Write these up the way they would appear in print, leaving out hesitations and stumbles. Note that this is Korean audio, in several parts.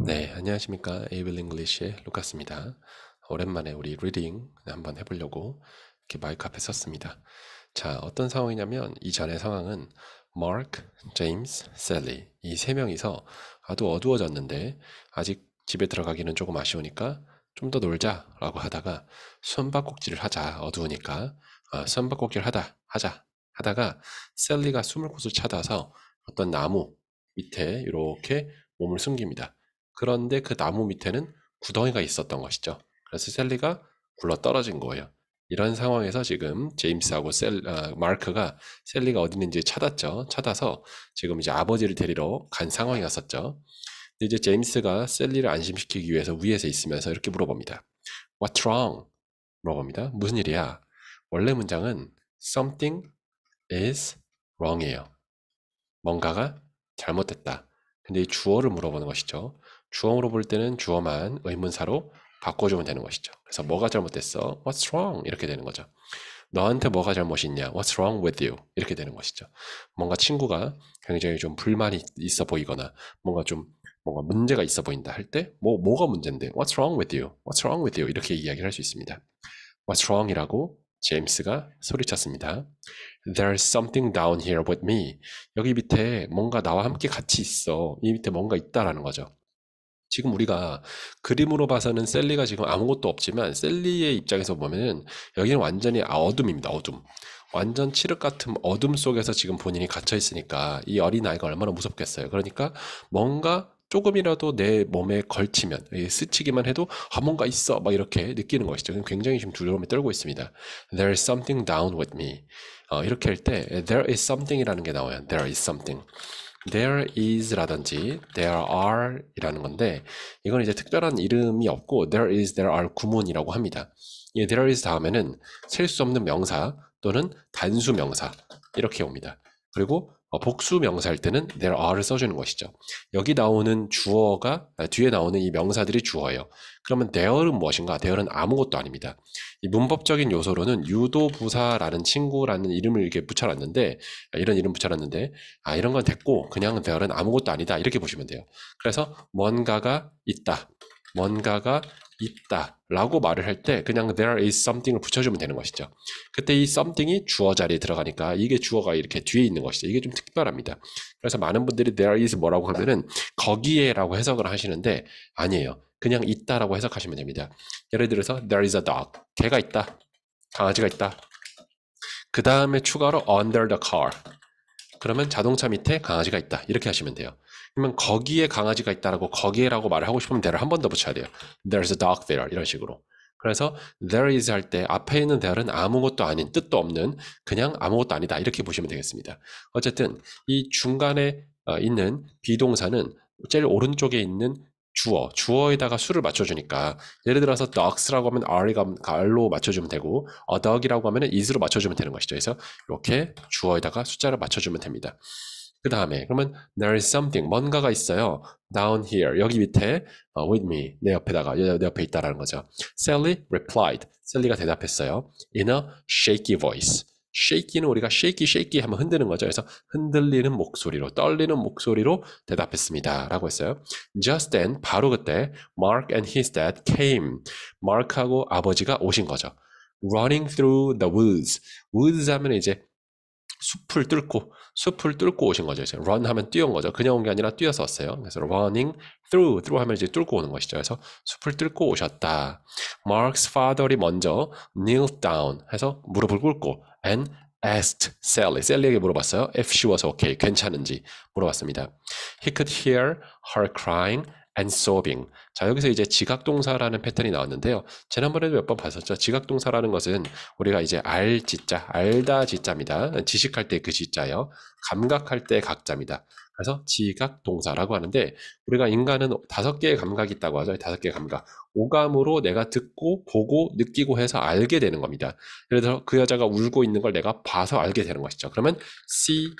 네, 안녕하십니까. 에이블 잉글리시의 루카스입니다. 오랜만에 우리 리딩 한번 해보려고 이렇게 마이크 앞에 섰습니다. 자, 어떤 상황이냐면 이전의 상황은 마크, 제임스, 셀리 이 세 명이서 아주 어두워졌는데 아직 집에 들어가기는 조금 아쉬우니까 좀 더 놀자라고 하다가 숨바꼭질을 하자. 어두우니까 숨바꼭질 하자 하다가 셀리가 숨을 곳을 찾아서 어떤 나무 밑에 이렇게 몸을 숨깁니다. 그런데 그 나무 밑에는 구덩이가 있었던 것이죠. 그래서 셀리가 굴러 떨어진 거예요. 이런 상황에서 지금 제임스하고 마크가 셀리가 어디 있는지 찾았죠. 찾아서 지금 이제 아버지를 데리러 간 상황이었었죠. 근데 이제 제임스가 셀리를 안심시키기 위해서 위에서 있으면서 이렇게 물어봅니다. What's wrong? 물어봅니다. 무슨 일이야? 원래 문장은 something is wrong이에요. 뭔가가 잘못됐다. 근데 이 주어를 물어보는 것이죠. 주어 물어볼 때는 주어만 의문사로 바꿔주면 되는 것이죠. 그래서 뭐가 잘못됐어? What's wrong? 이렇게 되는 거죠. 너한테 뭐가 잘못이 있냐? What's wrong with you? 이렇게 되는 것이죠. 뭔가 친구가 굉장히 좀 불만이 있어 보이거나 뭔가 문제가 있어 보인다 할 때 뭐가 문제인데? What's wrong with you? What's wrong with you? 이렇게 이야기를 할 수 있습니다. What's wrong이라고 제임스가 소리쳤습니다. There's something down here with me. 여기 밑에 뭔가 나와 함께 같이 있어. 이 밑에 뭔가 있다라는 거죠. 지금 우리가 그림으로 봐서는 셀리가 지금 아무것도 없지만 셀리의 입장에서 보면은 여기는 완전히 어둠입니다. 어둠. 완전 칠흑 같은 어둠 속에서 지금 본인이 갇혀 있으니까 이 어린아이가 얼마나 무섭겠어요. 그러니까 뭔가 조금이라도 내 몸에 걸치면 스치기만 해도 뭔가 있어 막 이렇게 느끼는 것이죠. 굉장히 지금 두려움에 떨고 있습니다. There is something down with me. 이렇게 할 때 there is something이라는 게 나와요. There is something. There is라든지 there are 이라는 건데 이건 이제 특별한 이름이 없고 there is, there are 구문이라고 합니다. 이 there is 다음에는 셀 수 없는 명사 또는 단수 명사 이렇게 옵니다. 그리고 복수 명사일 때는 there are를 써주는 것이죠. 여기 나오는 주어가 뒤에 나오는 이 명사들이 주어예요. 그러면 there는 무엇인가? there는 아무것도 아닙니다. 이 문법적인 요소로는 유도부사라는 친구라는 이름을 이렇게 붙여놨는데 이런 이름 붙여놨는데 이런 건 됐고 그냥 there는 아무것도 아니다 이렇게 보시면 돼요. 그래서 뭔가가 있다. 뭔가가 있다라고 말을 할 때 그냥 there is something을 붙여주면 되는 것이죠. 그때 이 something이 주어 자리에 들어가니까 이게 주어가 이렇게 뒤에 있는 것이죠. 이게 좀 특별합니다. 그래서 많은 분들이 there is 뭐라고 하면은 거기에라고 해석을 하시는데 아니에요. 그냥 있다라고 해석하시면 됩니다. 예를 들어서 there is a dog. 개가 있다. 강아지가 있다. 그 다음에 추가로 under the car. 그러면 자동차 밑에 강아지가 있다. 이렇게 하시면 돼요. 그러면 거기에 강아지가 있다라고 거기에라고 말을 하고 싶으면 there를 한 번 더 붙여야 돼요. There's a dog there. 이런 식으로. 그래서 there is 할 때 앞에 있는 there는 아무것도 아닌 뜻도 없는 그냥 아무것도 아니다. 이렇게 보시면 되겠습니다. 어쨌든 이 중간에 있는 비동사는 제일 오른쪽에 있는 주어에다가 수를 맞춰주니까 예를 들어서 dogs라고 하면 R로 맞춰주면 되고 a dog이라고 하면 is로 맞춰주면 되는 것이죠. 그래서 이렇게 주어에다가 숫자를 맞춰주면 됩니다. 그 다음에 그러면 there is something 뭔가가 있어요. down here 여기 밑에 with me 내 옆에다가 내 옆에 있다라는 거죠. Sally replied. 셀리가 대답했어요. In a shaky voice. shaky는 우리가 shaky 하면 흔드는 거죠. 그래서 흔들리는 목소리로 떨리는 목소리로 대답했습니다. 라고 했어요. Just then 바로 그때 Mark and his dad came. 마크하고 아버지가 오신 거죠. Running through the woods. woods 하면 이제 숲을 뚫고 오신 거죠. 이제 run 하면 뛰어온 거죠. 그냥 온 게 아니라 뛰어서 왔어요. 그래서 running through 하면 이제 뚫고 오는 것이죠. 그래서 숲을 뚫고 오셨다. Mark's father이 먼저 knelt down 해서 무릎을 꿇고 and asked Sally에게 물어봤어요. If she was okay, 괜찮은지 물어봤습니다. He could hear her crying and sobbing. 자, 여기서 이제 지각동사라는 패턴이 나왔는데요. 지난번에도 몇 번 봤었죠. 지각동사라는 것은 우리가 이제 알다 지자입니다. 지식할 때 그 지자요. 감각할 때 각자입니다. 그래서 지각동사라고 하는데 우리가 인간은 5개의 감각이 있다고 하죠. 5개의 감각. 오감으로 내가 듣고 보고 느끼고 해서 알게 되는 겁니다. 예를 들어 그 여자가 울고 있는 걸 내가 봐서 알게 되는 것이죠. 그러면 see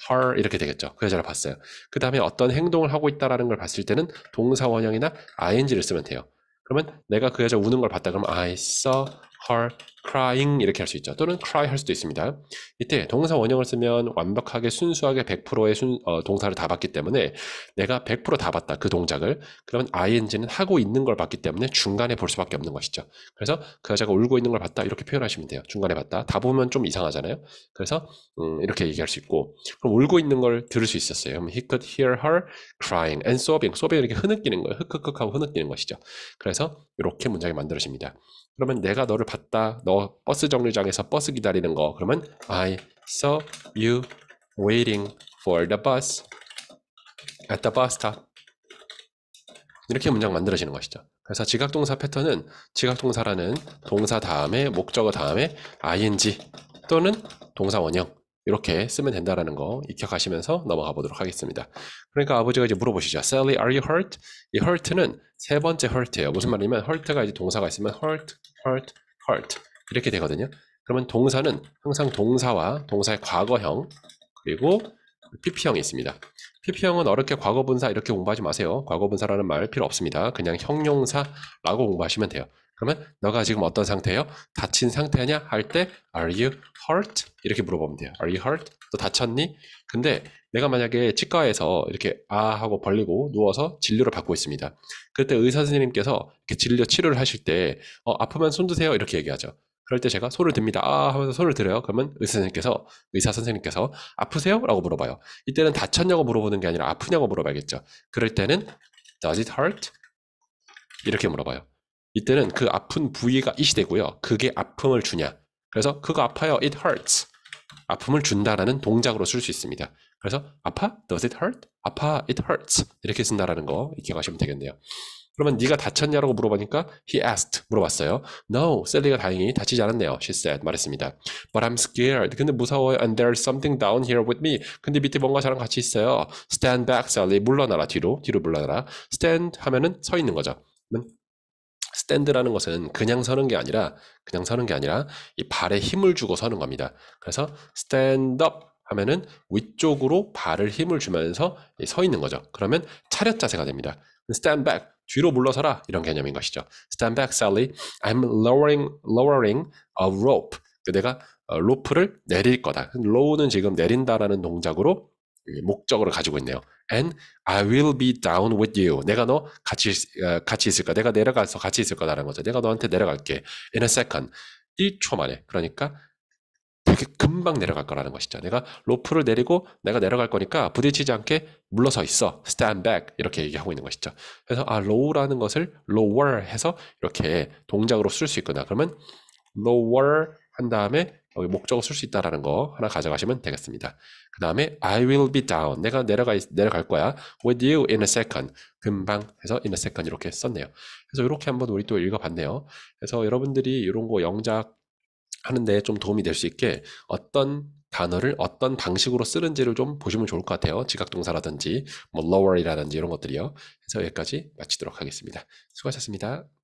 her 이렇게 되겠죠. 그 여자를 봤어요. 그 다음에 어떤 행동을 하고 있다라는 걸 봤을 때는 동사 원형이나 ing를 쓰면 돼요. 그러면 내가 그 여자 우는 걸 봤다 그러면 I saw her crying 이렇게 할 수 있죠. 또는 cry 할 수도 있습니다. 이때 동사 원형을 쓰면 완벽하게 순수하게 100%의 동사를 다 봤기 때문에 내가 100%다 봤다. 그 동작을. 그러면 ing는 하고 있는 걸 봤기 때문에 중간에 볼 수밖에 없는 것이죠. 그래서 그 여자가 울고 있는 걸 봤다. 이렇게 표현하시면 돼요. 중간에 봤다. 다 보면 좀 이상하잖아요. 그래서 이렇게 얘기할 수 있고 그럼 울고 있는 걸 들을 수 있었어요. He could hear her crying and sobbing. sobbing 이렇게 흐느끼는 거예요. 흑흑흑 하고 흐느끼는 것이죠. 그래서 이렇게 문장이 만들어집니다. 그러면 내가 너를 봤다. 너 버스 정류장에서 버스 기다리는 거. 그러면 I saw you waiting for the bus at the bus stop. 이렇게 문장 만들어지는 것이죠. 그래서 지각동사 패턴은 지각동사라는 동사 다음에 목적어 다음에 ing 또는 동사 원형 이렇게 쓰면 된다라는 거 익혀가시면서 넘어가 보도록 하겠습니다. 그러니까 아버지가 이제 물어보시죠. Sally, are you hurt? 이 hurt는 세 번째 hurt예요. 무슨 말이냐면 hurt가 이제 동사가 있으면 hurt, hurt, hurt 이렇게 되거든요. 그러면 동사는 항상 동사와 동사의 과거형 그리고 PP형이 있습니다. PP형은 어렵게 과거분사 이렇게 공부하지 마세요. 과거분사라는 말 필요 없습니다. 그냥 형용사라고 공부하시면 돼요. 그러면 너가 지금 어떤 상태예요? 다친 상태냐? 할 때 Are you hurt? 이렇게 물어보면 돼요. Are you hurt? 너 다쳤니? 근데 내가 만약에 치과에서 이렇게 하고 벌리고 누워서 진료를 받고 있습니다. 그때 의사 선생님께서 이렇게 진료 치료를 하실 때 아프면 손 드세요 이렇게 얘기하죠. 그럴 때 제가 손을 듭니다. 하면서 손을 들어요. 그러면 의사 선생님께서 아프세요? 라고 물어봐요. 이때는 다쳤냐고 물어보는 게 아니라 아프냐고 물어봐야겠죠. 그럴 때는 Does it hurt? 이렇게 물어봐요. 이때는 그 아픈 부위가 it이 되고요. 그게 아픔을 주냐. 그래서 그거 아파요. It hurts. 아픔을 준다라는 동작으로 쓸 수 있습니다. 그래서 아파? Does it hurt? 아파? It hurts. 이렇게 쓴다라는 거 익혀가시면 되겠네요. 그러면 네가 다쳤냐라고 물어보니까 he asked 물어봤어요. No, 셀리가 다행히 다치지 않았네요. She said 말했습니다. But I'm scared. 근데 무서워요. And there's something down here with me. 근데 밑에 뭔가 저랑 같이 있어요. Stand back, Sally. 물러나라 뒤로 물러나라. Stand 하면은 서 있는 거죠. stand라는 것은 그냥 서는 게 아니라 이 발에 힘을 주고 서는 겁니다. 그래서 stand up 하면은 위쪽으로 발을 힘을 주면서 서 있는 거죠. 그러면 차렷 자세가 됩니다. stand back 뒤로 물러서라 이런 개념인 것이죠. Stand back, Sally. I'm lowering a rope. 내가 로프를 내릴 거다. low는 지금 내린다라는 동작으로 목적어를 가지고 있네요. And I will be down with you. 내가 너 같이 있을 거야. 내가 내려가서 같이 있을 거다라는 거죠. 내가 너한테 내려갈게. In a second. 1초 만에. 그러니까 되게 금방 내려갈 거라는 것이죠. 내가 로프를 내리고 내가 내려갈 거니까 부딪히지 않게 물러서 있어. Stand back. 이렇게 얘기하고 있는 것이죠. 그래서 low라는 것을 lower 해서 이렇게 동작으로 쓸 수 있구나. 그러면 lower 한 다음에 여기 목적어 쓸 수 있다라는 거 하나 가져가시면 되겠습니다. 그 다음에 I will be down. 내가 내려갈 거야. With you in a second. 금방 해서 in a second 이렇게 썼네요. 그래서 이렇게 한번 우리 또 읽어봤네요. 그래서 여러분들이 이런 거 영작 하는데 좀 도움이 될 수 있게 어떤 단어를 어떤 방식으로 쓰는지를 좀 보시면 좋을 것 같아요. 지각동사라든지 뭐 lower이라든지 이런 것들이요. 그래서 여기까지 마치도록 하겠습니다. 수고하셨습니다.